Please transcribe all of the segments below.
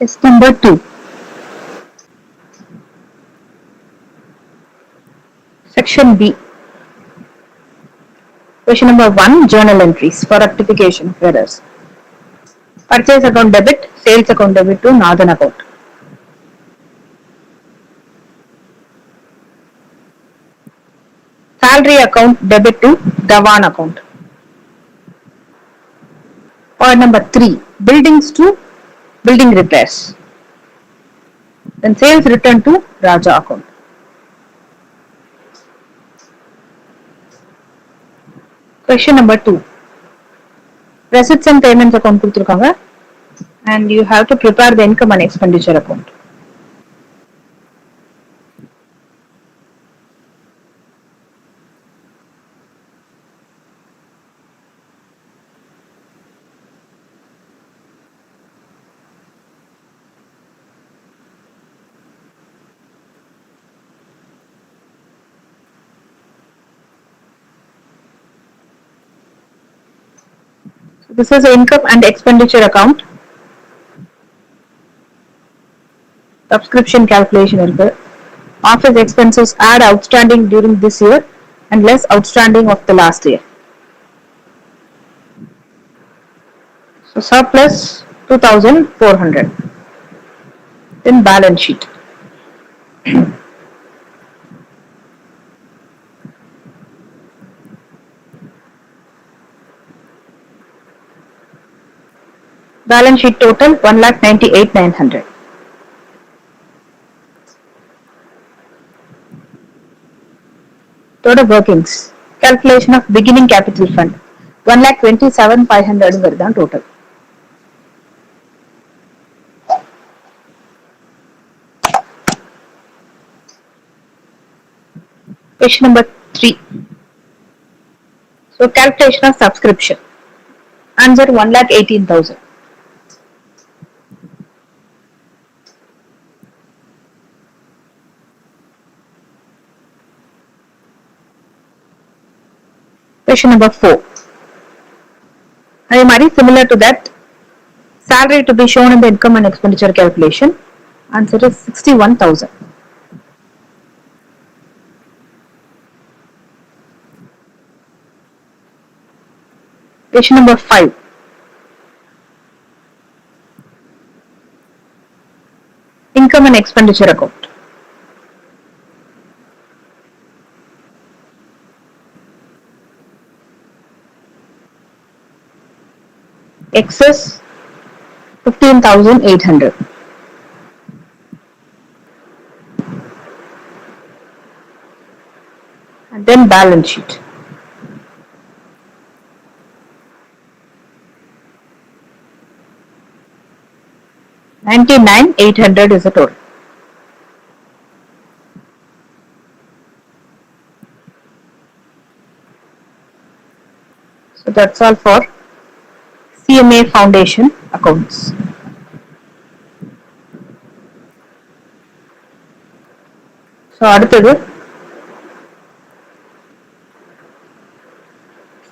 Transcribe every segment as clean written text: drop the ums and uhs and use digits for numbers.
Test number 2. Section B. Question number 1. Journal entries for rectification of errors. Purchase account debit, sales account debit to Northern account. Salary account debit to Dhawan account. Point number 3. Buildings to building repairs. Then sales return to Raja account. Question number 2. Receipts and payments account கொடுத்திருக்காங்க and you have to prepare the income and expenditure account. This is the income and expenditure account. Subscription calculation இருக்கு. Office expenses add outstanding during this year and less outstanding of the last year. So surplus 2,400. Then balance sheet. Balance sheet total 1,98,900. Total workings. Calculation of beginning capital fund 1,27,500 வருதான் total. Question number 3. So calculation of subscription. Answer 1,18,000. Question number 4. Similar to that, salary to be shown in the income and expenditure calculation. Answer is 61,000. Question number 5. Income and expenditure account. Excess 15,800. And then balance sheet. $99,800 is the total. So that's all for CMA Foundation accounts. So அடுத்தது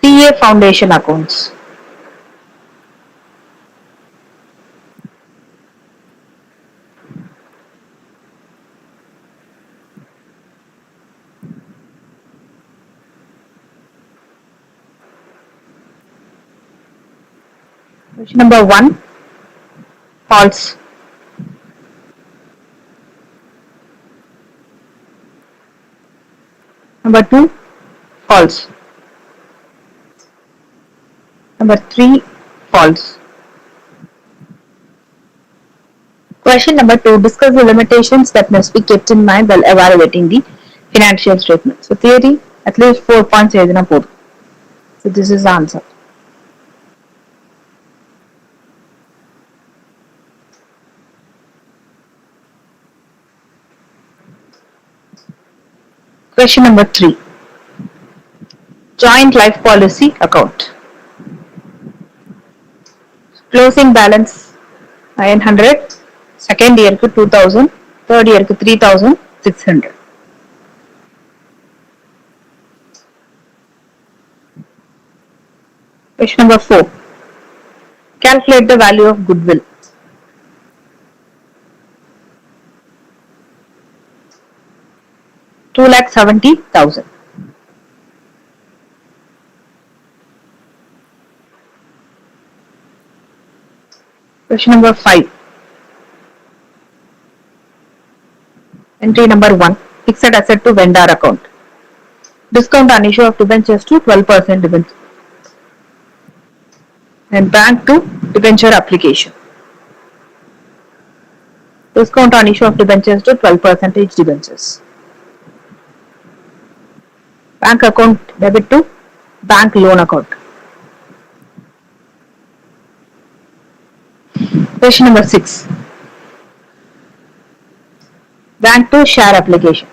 CA Foundation accounts. Question number 1. False. Number 2. False. Number 3. False. Question number 2. Discuss the limitations that must be kept in mind while evaluating the financial statement. So theory, at least 4 points எழுதினா போதும். So this is the answer. Question number 3. Joint life policy account. Closing balance 900, second year ku 2,000, third year ku 3,600. Question number 4. Calculate the value of goodwill. 2,70,000. Question number 5. Entry number 1. Fixed asset to vendor account. Discount on issue of debentures to 12% debenture. And bank to debenture application. Discount on issue of debentures to 12% debentures. Bank account debit to bank loan account. Question number 6. Bank to share application.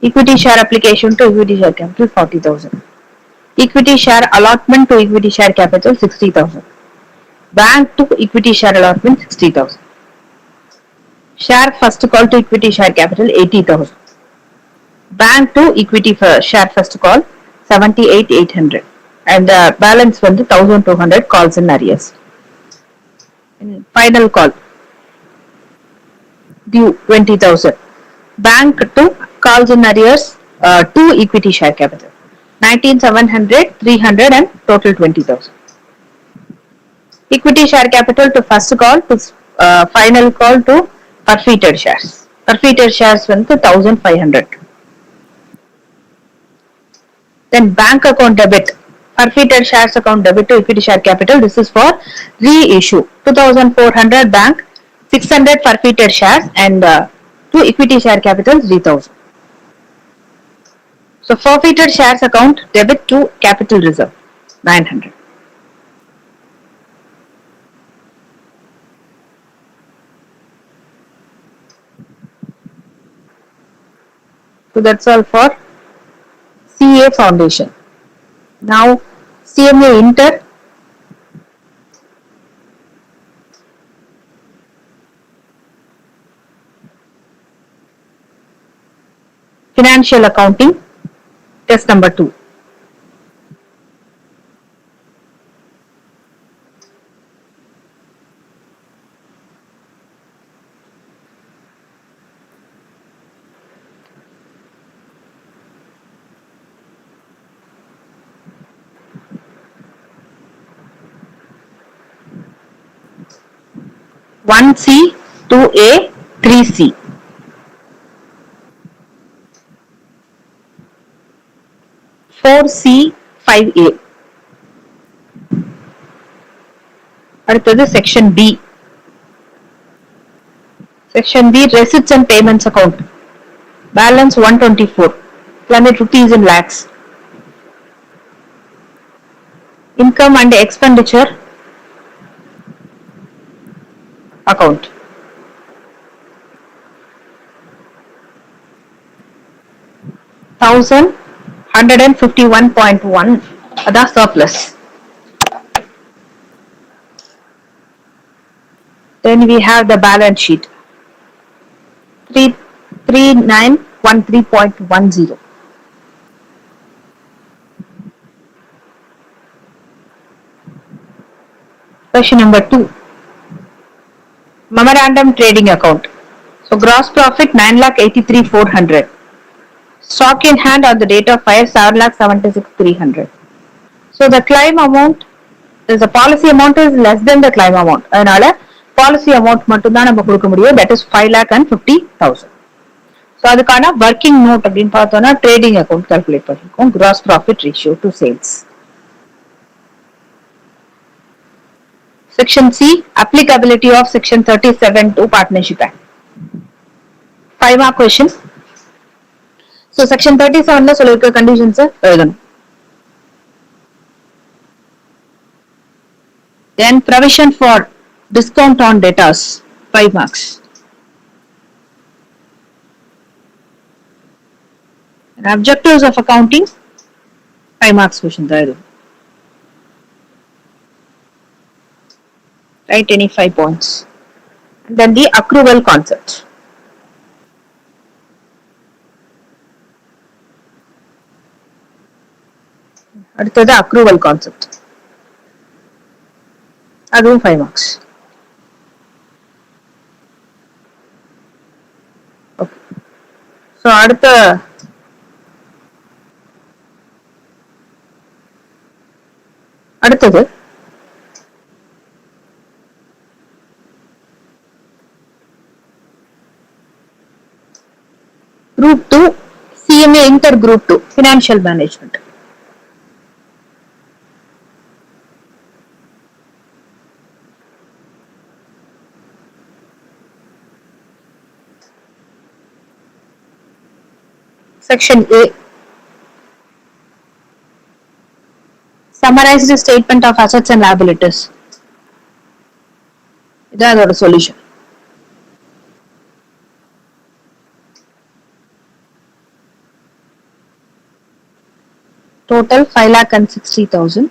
Equity share application to equity share capital 40,000. Equity share allotment to equity share capital 60,000. Bank to equity share allotment 60,000. Share first call to equity share capital 80,000. Bank to equity share first call 78,800. And the balance வந்து 1,200 calls in arrears. Final call due 20,000. Bank to calls in arrears to equity share capital 19,700, 300 and total 20,000. Equity share capital to first call to final call to forfeited shares. Forfeited shares வந்து 1,500. Then bank account debit. Forfeited shares account debit to equity share capital. This is for reissue. 2,400 bank, 600 forfeited shares and to equity share capital 3,000. So forfeited shares account debit to capital reserve 900. So that's all for CA foundation. Now CMA Inter. Financial accounting. Test number 2. One C, 2A, 3C. Four C, 5A. அடுத்தது section B. Section B, receipts and payments account. Balance 124. Climate rupees in lakhs. Income and expenditure account. $1,151.1. That's surplus. Then we have the balance sheet. 3913.10. Question number 2. Memorandum trading account. So gross profit 9,83,400. Stock in hand on the date of fire 7,76,300. So the claim amount is the policy amount is less than the claim amount. அதனால policy amount மட்டும் தான் நம்ம கொடுக்க முடியும். That is 5,50,000. So அதுக்கான working note அப்படின்னு பார்த்தோம்னா trading account calculate பண்ணிருக்கோம். Gross profit ratio to sales. Section C, applicability of section 37 to partnership act. 5-mark question. So section 37 ல சொல்லிருக்க conditions எழுதணும். Then provision for discount on debtors 5 marks. And objectives of accounting 5 marks question தான் இது. Write any 5 points. And then the accrual concept. அடுத்தது accrual concept. அதுவும் 5 marks. Okay. So அடுத்தது Group 2 CMA Inter Group 2 Financial Management. Section A. Summarize the statement of assets and liabilities. இதான் அதோட solution. Total 5,60,000.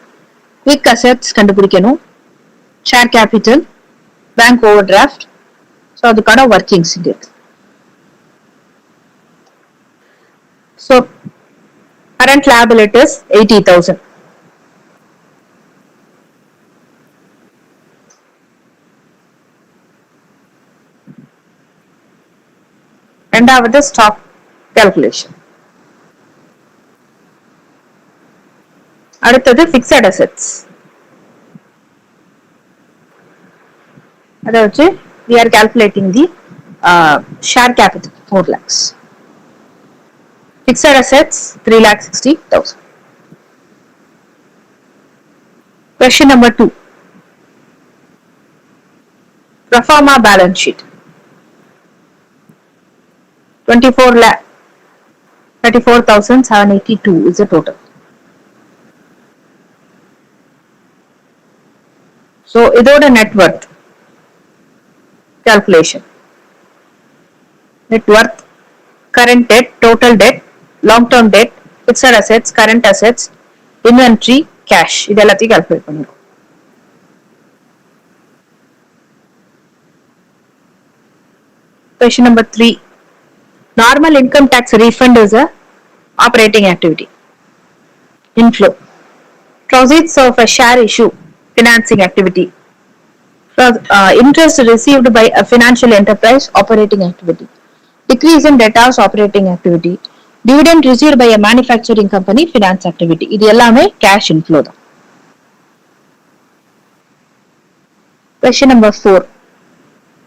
Quick assets கண்டுபிடிக்கணும். Share capital, bank overdraft. So அதுக்கான workings இங்க. So current liabilities 80,000. ரெண்டாவது stock calculation. அடுத்தது fixed assets. அதை வச்சு we are calculating the share capital 4 lakhs. Fixed assets 3,60,000. Question number 2. Pro forma balance sheet. 34,34,782 is the total. So இதோட net worth calculation. Net worth, current debt, total debt, long-term debt, fixed assets, current assets, inventory, cash. இது எல்லாத்தையும் calculate பண்ணிருக்கோம். Question number 3. Normal income tax refund is a operating activity. Inflow. Proceeds of a share issue, financing activity. Interest received by a financial enterprise, operating activity. Decrease in debtors, operating activity. Dividend received by a manufacturing company, finance activity. இது எல்லாமே cash inflow தான். Question number 4.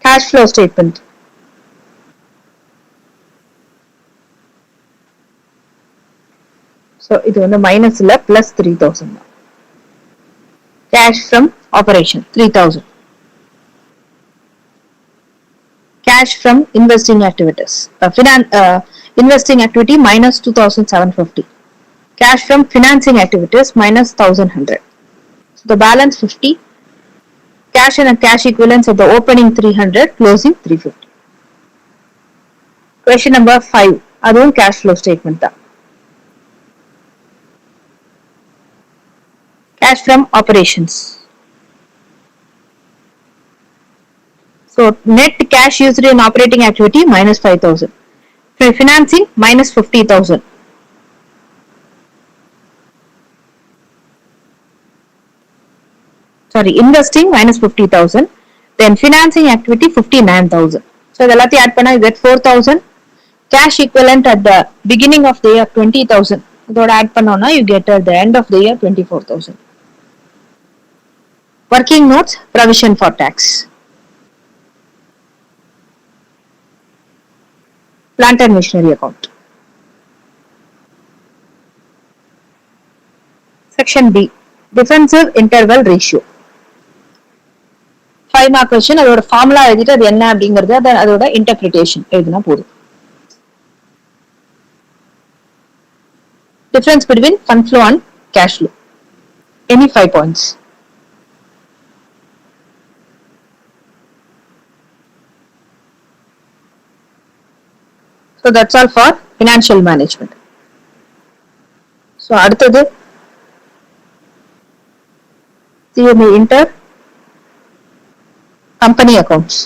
Cash flow statement. So இது வந்து மைனஸ்ல plus 3,000. Cash from operation 3,000. Cash from investing activities. Investing activity minus 2,750. Cash from financing activities minus 1,100. So the balance 50. Cash and cash equivalents at the opening 300, closing 350. Question number 5. அதுவும் cash flow statement தான். Cash from operations. So net cash used in operating activity minus 5,000. For financing minus 50,000. Sorry, investing minus 50,000. Then financing activity 59,000. So the எல்லாத்தையும் add பண்ணா you get 4,000. Cash equivalent at the beginning of the year 20,000. இதோட add பண்ணோம்னா you get at the end of the year 24,000. Working notes, provision for tax. Plant and machinery account. Section B. Defensive interval ratio. 5 mark question. அதோட formula எழுதிட்டு அது என்ன அப்படிங்கிறது அதோட interpretation எழுதினா போதும். Difference between fund flow and cash flow. Any 5 points. So that's all for financial management. So அடுத்தது CMA Inter company accounts.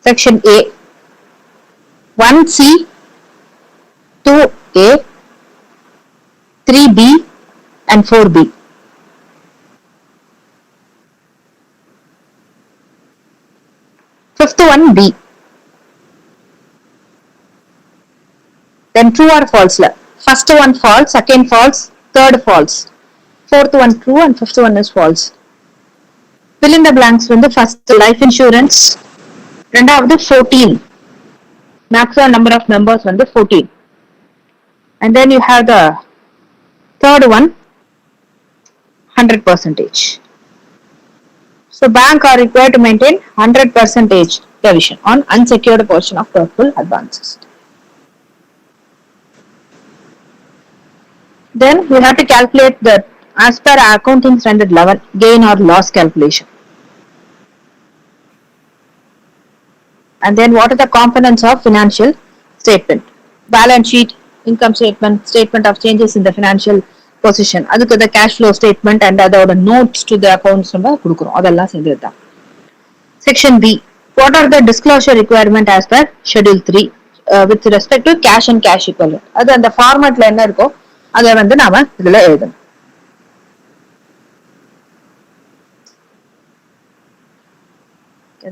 Section A. 1C, 2A, 3B and 4B. Fifth one B. Then true or false? First one false, second false, third false. Fourth one true and fifth one is false. Fill in the blanks from the first life insurance. ரெண்டாவது 14. Maximum number of members வந்து 14. And then you have the third one 100%. So bank are required to maintain 100% provision on unsecured portion of total advances. Then we have to calculate the as per accounting standard 11 gain or loss calculation. And then what are the components of financial statement? Balance sheet, income statement, statement of changes in the financial position. அதுக்கு the cash flow statement and அதோட notes to the accounts நம்ம கொடுக்கிறோம். அதெல்லாம் சேர்ந்ததுதான். Section B. What are the disclosure requirement as per schedule 3 with respect to cash and cash equivalent? அது அந்த ஃபார்மட்ல என்ன இருக்கோ அதை வந்து நாம இதுல எழுதணும்.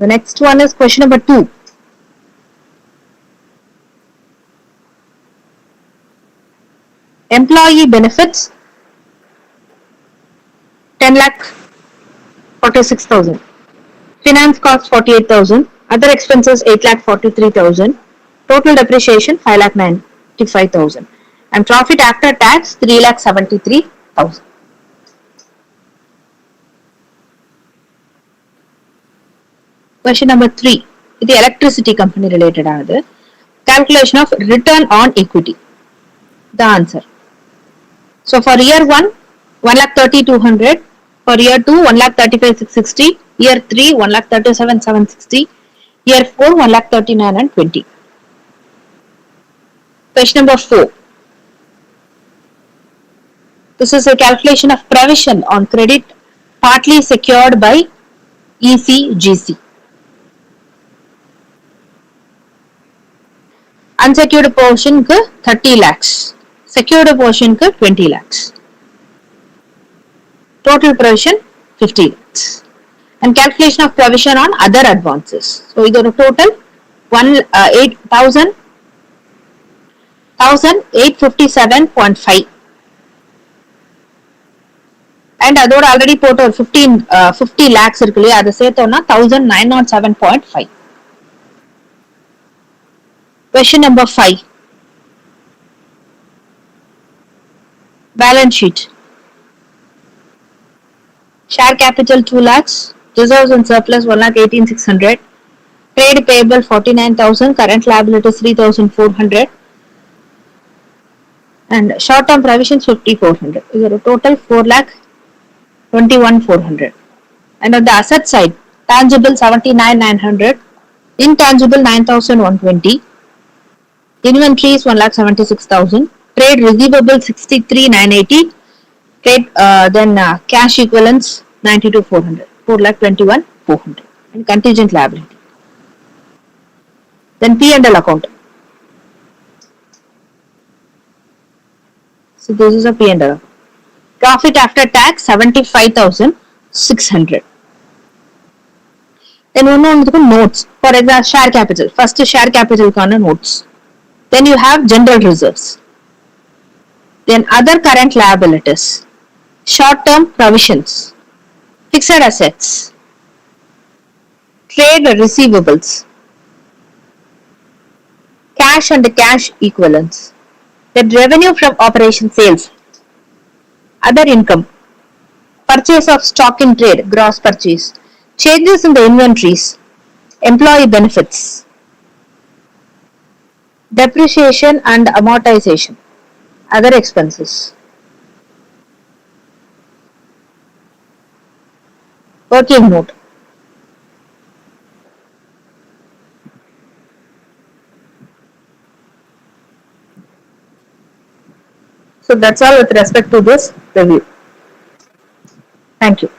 The next one is question number 2. Employee benefits 10,46,000. Finance cost 48,000. Other expenses 8,43,000. Total depreciation 5,95,000. And profit after tax 3,73,000. Question number 3. The electricity company related another. Calculation of return on equity. The answer. So for year 1, 1,30,200. For year 2, 1,35,660. Year 3, 1,37,760. Year 4, 1,39,20. Question number 4. This is a calculation of provision on credit partly secured by ECGC. Unsecured portion ku 30 lakhs. Secured portion ku 20 lakhs. Total provision 50 lakhs. And calculation of provision on other advances. So, either total 1,857.5. And அதோட already போட்ட ஒரு 50 lakhs இருக்கு இல்லையா அதை சேர்த்தோம்னா 1,907.5. Question number 5. Balance sheet. Share capital 2 lakhs. Reserves and surplus 1,18,600. Trade payable 49,000. Current liabilities 3,400. And short-term provisions 5,400. Is a total 4,21,400. And on the asset side, tangible 79,900. Intangible 9,120. Inventories 1,76,000. Trade receivable 63,980. Trade then cash equivalents 92,400. 4,21,400. And contingent liability. Then P&L account. So this is a P&L. Profit after tax 75,600. Then one more notes. For example, share capital. First share capital kana notes. Then you have general reserves. Then other current liabilities. Short-term provisions. Fixed assets. Trade receivables. Cash and cash equivalents. Then revenue from operation sales. Other income. Purchase of stock in trade. Gross purchase. Changes in the inventories. Employee benefits. Depreciation and amortization. Other expenses. Working note. So that's all with respect to this review. Thank you.